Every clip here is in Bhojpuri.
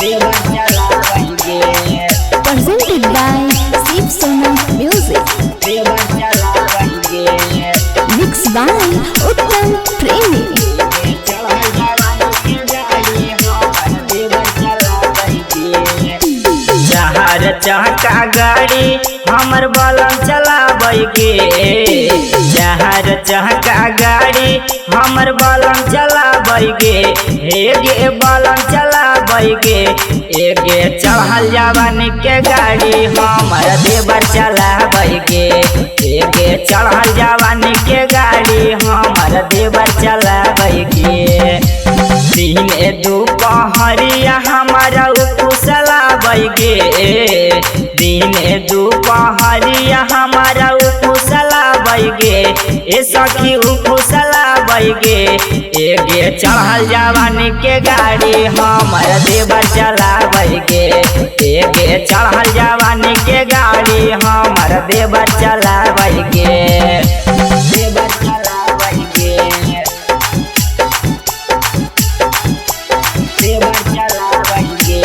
देवर चलावैगे। presented by Shiv Sona Music, देवर चलावैगे। mixed by Uttam Premi। चढ़ल जवानी के गाड़ी हमर देवर चलावैगे। जहार चहका गाड़ी हमर बलम चलावैगे। जहार चहका गाड़ी हमर बलम चलावैगे। हे गे बलम चलावैगे। एगे चढ़ल जवानी के गाड़ी हमर देवर चलावैगे। एगे चढ़ल जवानी के गाड़ी हमर देवर चलावैगे। दिन दुपहरिया हमारा उपसलावैगे। दिन दुपहरिया हमारा उपसलावैगे। ए सखी उपसलावैगे। एगे चढ़ल जवानी के गाड़ी हमर देवर चलावैगे। एगे चढ़ल जवानी के गाड़ी हमर देवर चलावैगे। देवर चलावैगे। देवर चलावैगे।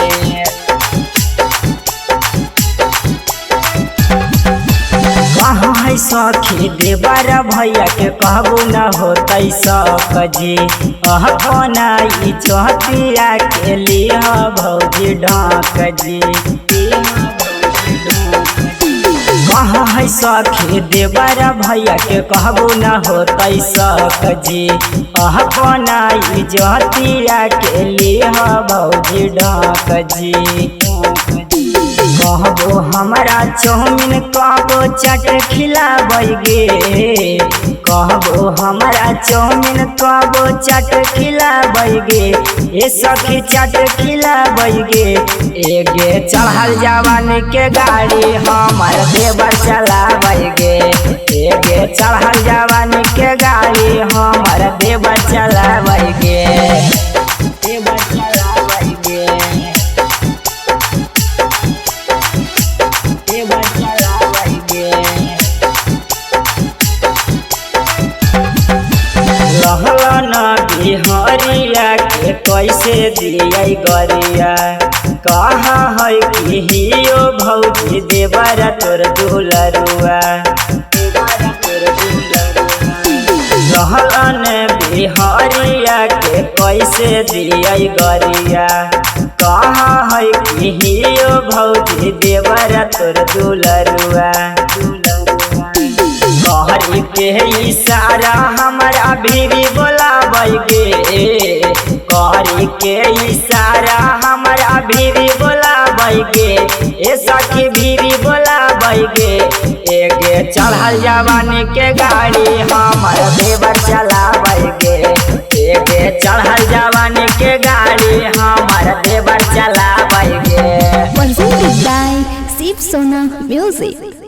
कहाँ है सखी देवर भैया के कहबू न होतै सकजी। कोना ई चौथिया के लिह भौजी ढाक जी। कहाँ है सखी देवर भैया के कहबू न होतै सकजी। कोना ई चौथिया के लिह भौजी ढाक जी। कहबो हमारा चौमिन कहबो चट खिलावैगे। कहबो हमारा चौमिन कहबो चट खिलावैगे। ए सखी चट खिलावैगे। एगे चढ़ल जवानी के गाड़ी हमर देवर चलावैगे। एगे चढ़ल जवानी के गाड़ी हमर देवर चलावैगे। देवर चलावैगे। देवर चलावैगे। रहलन बिहरिया के कैसे दियै गरिया। कहा है कि हियो भौजी देवर तोर दुलरुआ। रहलन बिहरिया के कैसे दियै गरिया। कहा है कि हियो भौजी देवर तोर दुलरुआ। कहरी के इशारा हमारा भीरी बोलावैगे। कहरी के इशारा हमारा भीरी बोलावैगे। ए सखी भीरी बोलावैगे। एगे चढ़ल जवानी के गाड़ी हमर देवर चलावैगे। एगे चढ़ल जवानी के गाड़ी हमर देवर चलावैगे। presented by Shiv Sona Music।